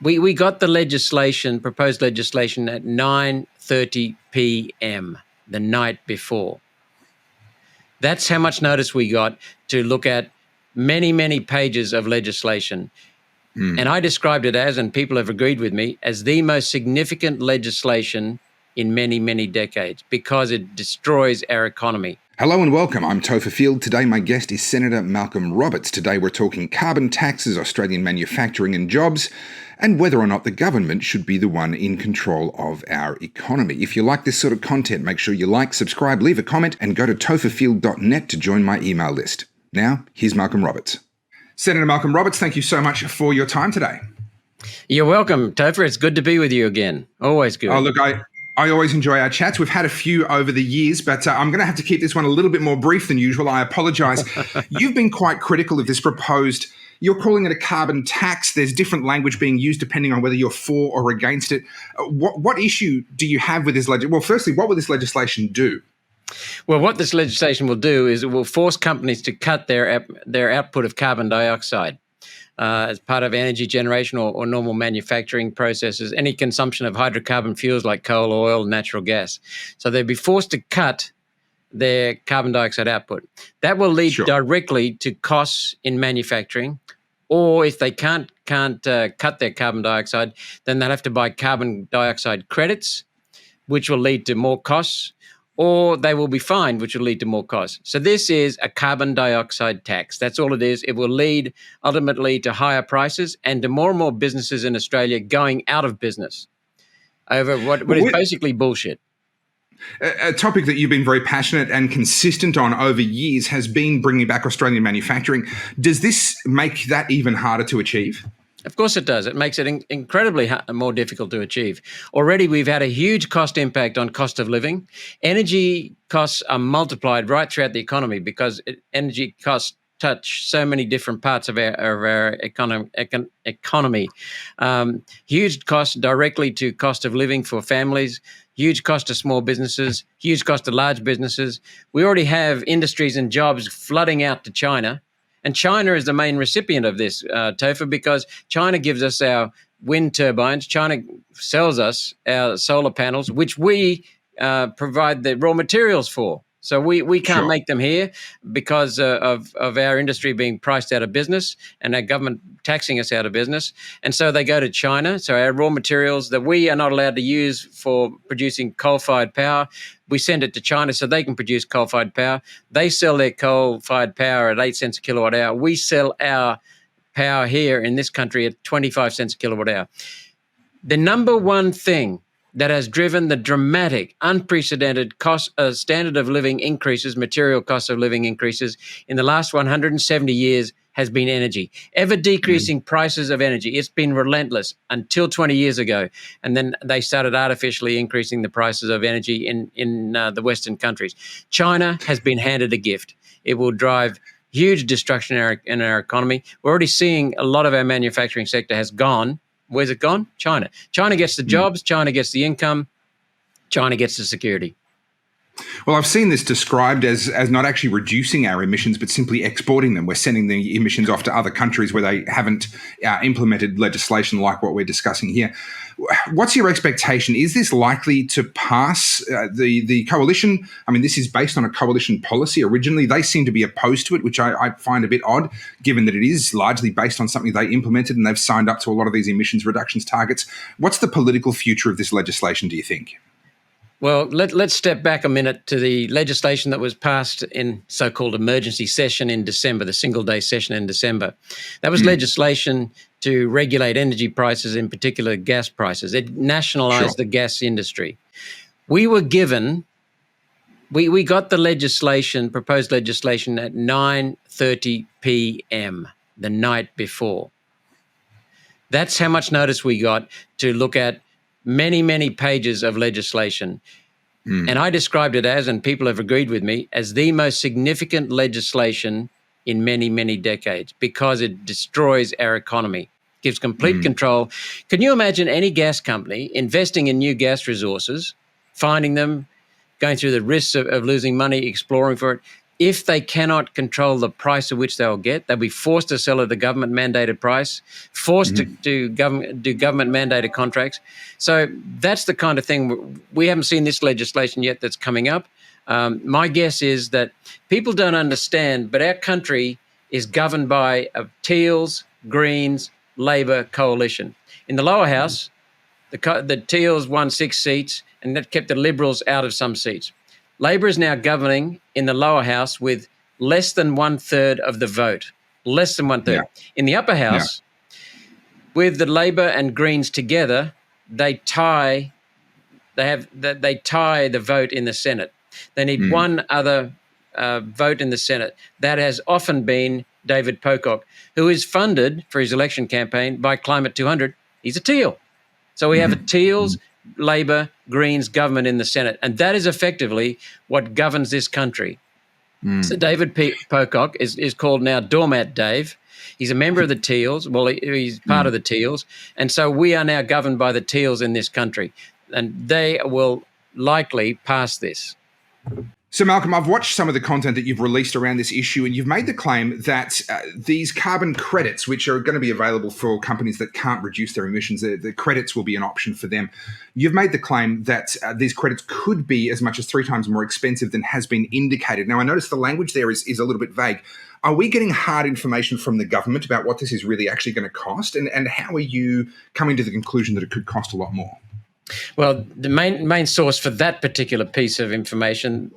We got the legislation, proposed legislation, at 9:30 p.m. the night before. That's how much notice we got to look at many, many pages of legislation. And I described it as, and people have agreed with me, as the most significant legislation in many, many decades because it destroys our economy. Hello and welcome. I'm Topher Field. Today my guest is Senator Malcolm Roberts. Today we're talking carbon taxes, Australian manufacturing and jobs, and whether or not the government should be the one in control of our economy. If you like this sort of content, make sure you like, subscribe, leave a comment, and go to topherfield.net to join my email list. Now, here's Malcolm Roberts. Senator Malcolm Roberts, thank you so much for your time today. You're welcome, Topher. It's good to be with you again. Always good. Oh, look, I always enjoy our chats. We've had a few over the years, but I'm going to have to keep this one a little bit more brief than usual. I apologise. You've been quite critical of this proposed, you're calling it a carbon tax. There's different language being used depending on whether you're for or against it. What issue do you have with this legislation? Well, firstly, what will this legislation do? Well, what this legislation will do is it will force companies to cut their output of carbon dioxide as part of energy generation or normal manufacturing processes, any consumption of hydrocarbon fuels like coal, oil, natural gas. So they'll be forced to cut their carbon dioxide output. That will lead directly to costs in manufacturing, or if they can't cut their carbon dioxide, then they'll have to buy carbon dioxide credits, which will lead to more costs, or they will be fined, which will lead to more costs. So this is a carbon dioxide tax. That's all it is. It will lead ultimately to higher prices and to more and more businesses in Australia going out of business over what is basically bullshit. A topic that you've been very passionate and consistent on over years has been bringing back Australian manufacturing. Does this make that even harder to achieve? Of course it does. It makes it incredibly more difficult to achieve. Already we've had a huge cost impact on cost of living. Energy costs are multiplied right throughout the economy because energy costs touch so many different parts of our economy. Huge cost directly to cost of living for families, huge cost to small businesses, huge cost to large businesses. We already have industries and jobs flooding out to China. And China is the main recipient of this, Topher, because China gives us our wind turbines. China sells us our solar panels, which we provide the raw materials for. So we can't make them here because of our industry being priced out of business and our government taxing us out of business. And so they go to China. So our raw materials that we are not allowed to use for producing coal-fired power, we send it to China so they can produce coal-fired power. They sell their coal-fired power at 8 cents a kilowatt hour. We sell our power here in this country at 25 cents a kilowatt hour. The number one thing that has driven the dramatic, unprecedented standard of living increases, material cost of living increases in the last 170 years has been energy. Ever decreasing prices of energy. It's been relentless until 20 years ago. And then they started artificially increasing the prices of energy in the Western countries. China has been handed a gift. It will drive huge destruction in our economy. We're already seeing a lot of our manufacturing sector has gone. Where's it gone? China. China gets the jobs, China gets the income, China gets the security. Well, I've seen this described as not actually reducing our emissions, but simply exporting them. We're sending the emissions off to other countries where they haven't implemented legislation like what we're discussing here. What's your expectation? Is this likely to pass the coalition? I mean, this is based on a coalition policy originally. They seem to be opposed to it, which I find a bit odd, given that it is largely based on something they implemented and they've signed up to a lot of these emissions reductions targets. What's the political future of this legislation, do you think? Well, let's step back a minute to the legislation that was passed in so-called emergency session in December, the single-day session in December. That was legislation to regulate energy prices, in particular gas prices. It nationalised the gas industry. We were given, we got the legislation, proposed legislation at 9:30 p.m. the night before. That's how much notice we got to look at many, many pages of legislation. And I described it as, and people have agreed with me, as the most significant legislation in many, many decades because it destroys our economy, gives complete control. Can you imagine any gas company investing in new gas resources, finding them, going through the risks of losing money, exploring for it? if they cannot control the price at which they'll get, they'll be forced to sell at the government mandated price, forced to do government mandated contracts. So that's the kind of thing. We haven't seen this legislation yet that's coming up. My guess is that people don't understand, but our country is governed by a Teals, Greens, Labor coalition. In the lower house, the Teals won 6 seats, and that kept the Liberals out of some seats. Labor is now governing in the lower house with less than 1/3 of the vote. Less than 1/3. Yeah. In the upper house, with the Labor and Greens together, they tie the vote in the Senate. They need one other vote in the Senate. That has often been David Pocock, who is funded for his election campaign by Climate 200. He's a Teal. So we have a Teals, Labor, Greens government in the Senate, and that is effectively what governs this country. So David Pocock is called now Doormat Dave. He's a member of the Teals. Well, he's part of the Teals. And so we are now governed by the Teals in this country, and they will likely pass this. So, Malcolm, I've watched some of the content that you've released around this issue, and you've made the claim that these carbon credits, which are going to be available for companies that can't reduce their emissions, the credits will be an option for them. You've made the claim that these credits could be as much as 3 times more expensive than has been indicated. Now, I notice the language there is a little bit vague. Are we getting hard information from the government about what this is really actually going to cost? And how are you coming to the conclusion that it could cost a lot more? Well, the main source for that particular piece of information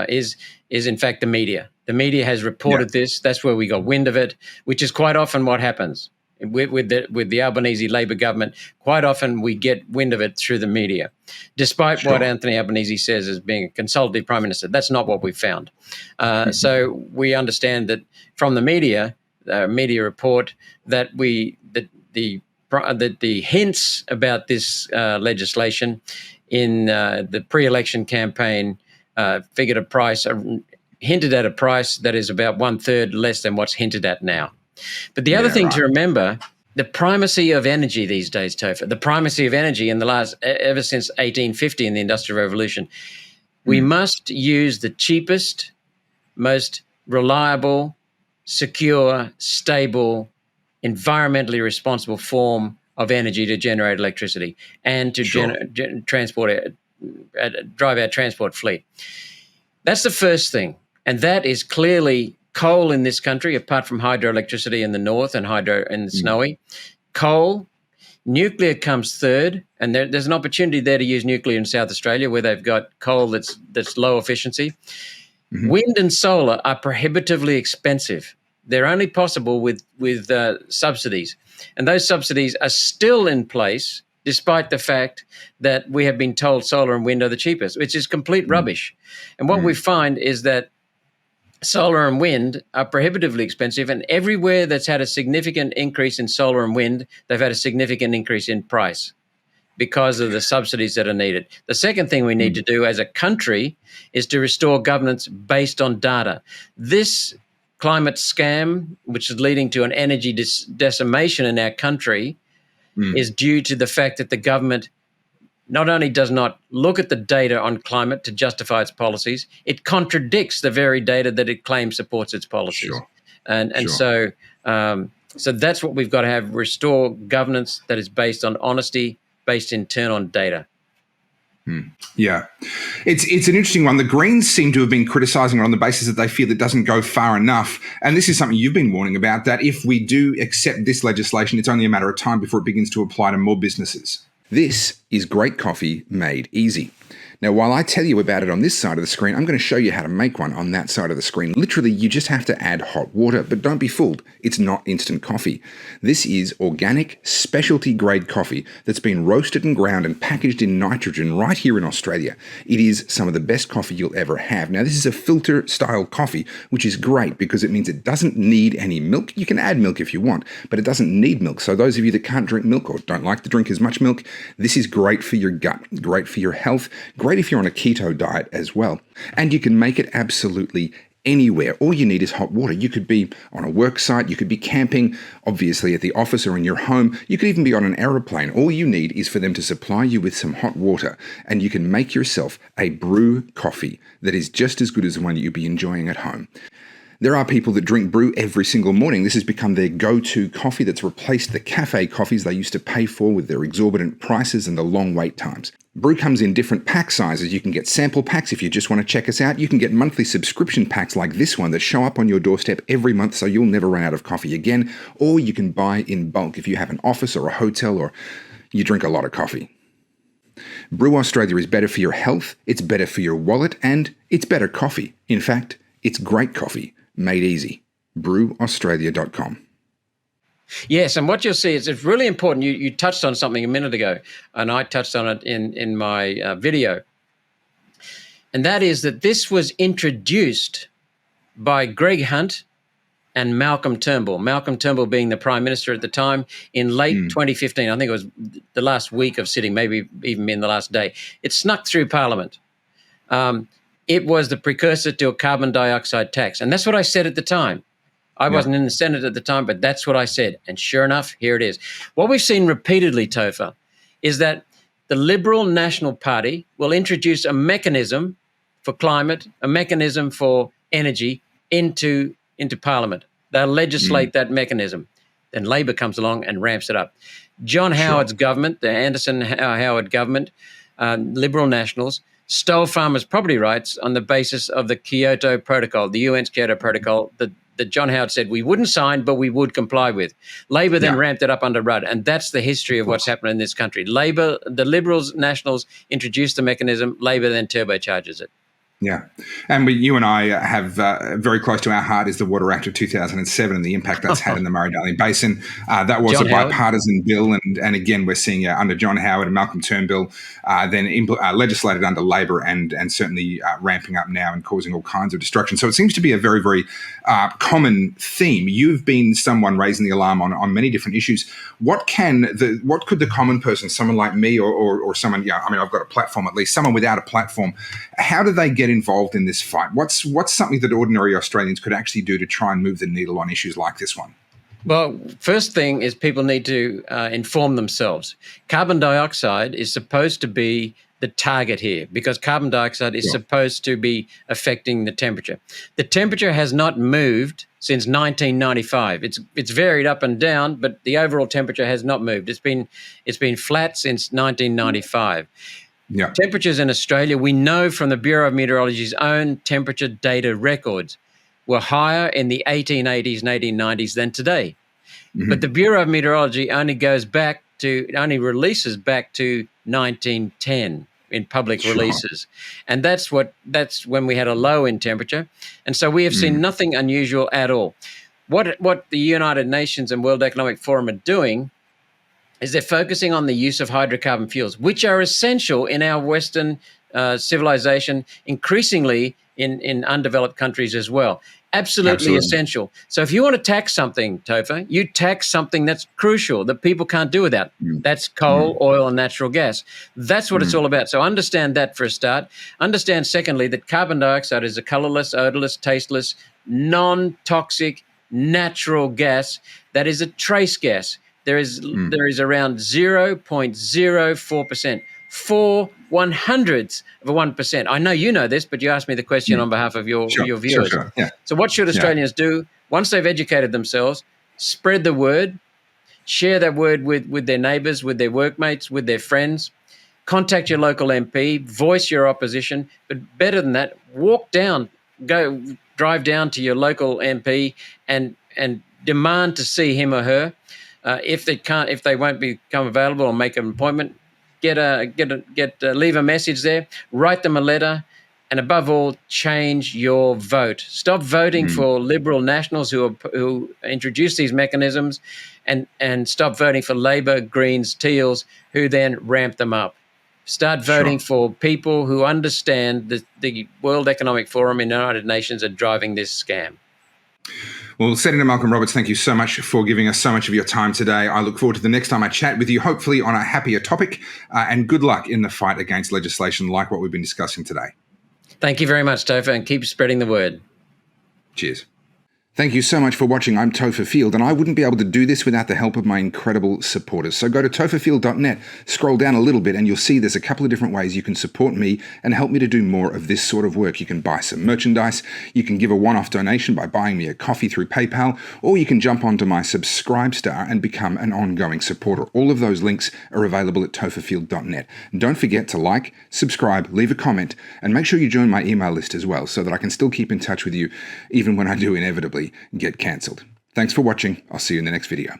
is in fact the media. The media has reported this. That's where we got wind of it, which is quite often what happens with the Albanese Labor government. Quite often we get wind of it through the media, despite what Anthony Albanese says as being a consultative prime minister. That's not what we found. So we understand that from the media report that the hints about this legislation in the pre-election campaign hinted at a price that is about 1/3 less than what's hinted at now. But the other thing to remember, the primacy of energy these days, Topher, the primacy of energy ever since 1850 in the Industrial Revolution, we must use the cheapest, most reliable, secure, stable, environmentally responsible form of energy to generate electricity and to drive our transport fleet. That's the first thing. And that is clearly coal in this country, apart from hydroelectricity in the north and hydro in the snowy. Coal, nuclear comes third, and there's an opportunity there to use nuclear in South Australia where they've got coal that's low efficiency. Wind and solar are prohibitively expensive. They're only possible with subsidies. And those subsidies are still in place despite the fact that we have been told solar and wind are the cheapest, which is complete rubbish. And what we find is that solar and wind are prohibitively expensive, and everywhere that's had a significant increase in solar and wind, they've had a significant increase in price because of the subsidies that are needed. The second thing we need to do as a country is to restore governance based on data. This climate scam, which is leading to an energy decimation in our country, is due to the fact that the government not only does not look at the data on climate to justify its policies, it contradicts the very data that it claims supports its policies. So that's what we've got to have: restore governance that is based on honesty, based in turn on data. Yeah, it's an interesting one. The Greens seem to have been criticising it on the basis that they feel it doesn't go far enough. And this is something you've been warning about, that if we do accept this legislation, it's only a matter of time before it begins to apply to more businesses. This is great coffee made easy. Now, while I tell you about it on this side of the screen, I'm going to show you how to make one on that side of the screen. Literally, you just have to add hot water, but don't be fooled. It's not instant coffee. This is organic, specialty-grade coffee that's been roasted and ground and packaged in nitrogen right here in Australia. It is some of the best coffee you'll ever have. Now, this is a filter-style coffee, which is great because it means it doesn't need any milk. You can add milk if you want, but it doesn't need milk. So those of you that can't drink milk or don't like to drink as much milk, this is great for your gut, great for your health, great if you're on a keto diet as well. And you can make it absolutely anywhere. All you need is hot water. You could be on a work site, you could be camping, obviously at the office or in your home. You could even be on an aeroplane. All you need is for them to supply you with some hot water, and you can make yourself a brew coffee that is just as good as the one that you'd be enjoying at home. There are people that drink brew every single morning. This has become their go-to coffee that's replaced the cafe coffees they used to pay for with their exorbitant prices and the long wait times. Brew comes in different pack sizes. You can get sample packs if you just want to check us out. You can get monthly subscription packs like this one that show up on your doorstep every month so you'll never run out of coffee again. Or you can buy in bulk if you have an office or a hotel or you drink a lot of coffee. Brew Australia is better for your health, it's better for your wallet, and it's better coffee. In fact, it's great coffee. Made easy. brewaustralia.com. Yes, and what you'll see is it's really important. You touched on something a minute ago, and I touched on it in my video. And that is that this was introduced by Greg Hunt and Malcolm Turnbull. Malcolm Turnbull being the Prime Minister at the time in late 2015. I think it was the last week of sitting, maybe even in the last day. It snuck through Parliament. It was the precursor to a carbon dioxide tax. And that's what I said at the time. I wasn't in the Senate at the time, but that's what I said. And sure enough, here it is. What we've seen repeatedly, Topher, is that the Liberal National Party will introduce a mechanism for climate, a mechanism for energy into Parliament. They'll legislate that mechanism. Then Labor comes along and ramps it up. John Howard's government, the Anderson Howard government, Liberal Nationals, stole farmers' property rights on the basis of the Kyoto Protocol, the UN's Kyoto Protocol, that John Howard said we wouldn't sign, but we would comply with. Labor then ramped it up under Rudd, and that's the history of what's happened in this country. Labor, the Liberals, Nationals introduced the mechanism, Labor then turbocharges it. Yeah. And you and I have very close to our heart is the Water Act of 2007 and the impact that's had in the Murray-Darling Basin. That was John a bipartisan bill. And again, we're seeing under John Howard and Malcolm Turnbull, then legislated under Labor and certainly ramping up now and causing all kinds of destruction. So it seems to be a very, very common theme. You've been someone raising the alarm on many different issues. What could the common person, someone like me or someone, I've got a platform at least, someone without a platform, how do they get involved in this fight? What's something that ordinary Australians could actually do to try and move the needle on issues like this one? Well, first thing is people need to inform themselves. Carbon dioxide is supposed to be the target here because carbon dioxide is supposed to be affecting the temperature. The temperature has not moved since 1995. It's varied up and down, but the overall temperature has not moved. It's been flat since 1995. Yeah. Temperatures in Australia, we know from the Bureau of Meteorology's own temperature data records, were higher in the 1880s and 1890s than today. Mm-hmm. But the Bureau of Meteorology only releases back to 1910 in public releases. And that's when we had a low in temperature. And so we have seen nothing unusual at all. What the United Nations and World Economic Forum are doing is they're focusing on the use of hydrocarbon fuels, which are essential in our Western civilization, increasingly in undeveloped countries as well. Absolutely essential. So if you want to tax something, Topher, you tax something that's crucial that people can't do without. That's coal, oil, and natural gas. That's what it's all about. So understand that for a start. Understand, secondly, that carbon dioxide is a colorless, odorless, tasteless, non-toxic, natural gas that is a trace gas. There is around 0.04%, 0.04%. I know you know this, but you asked me the question on behalf of your viewers. Sure. Yeah. So what should Australians do once they've educated themselves? Spread the word, share that word with their neighbours, with their workmates, with their friends. Contact your local MP, voice your opposition, but better than that, drive down to your local MP and demand to see him or her. If they won't become available or make an appointment, leave a message there, write them a letter, and above all, change your vote. Stop voting for Liberal Nationals who introduce these mechanisms, and stop voting for Labor, Greens, Teals, who then ramp them up. Start voting for people who understand that the World Economic Forum and the United Nations are driving this scam. Well, Senator Malcolm Roberts, thank you so much for giving us so much of your time today. I look forward to the next time I chat with you, hopefully on a happier topic, and good luck in the fight against legislation like what we've been discussing today. Thank you very much, Topher, and keep spreading the word. Cheers. Thank you so much for watching. I'm Topher Field, and I wouldn't be able to do this without the help of my incredible supporters. So go to topherfield.net, scroll down a little bit, and you'll see there's a couple of different ways you can support me and help me to do more of this sort of work. You can buy some merchandise, you can give a one-off donation by buying me a coffee through PayPal, or you can jump onto my Subscribestar and become an ongoing supporter. All of those links are available at topherfield.net. And don't forget to like, subscribe, leave a comment, and make sure you join my email list as well so that I can still keep in touch with you even when I do inevitably get cancelled. Thanks for watching. I'll see you in the next video.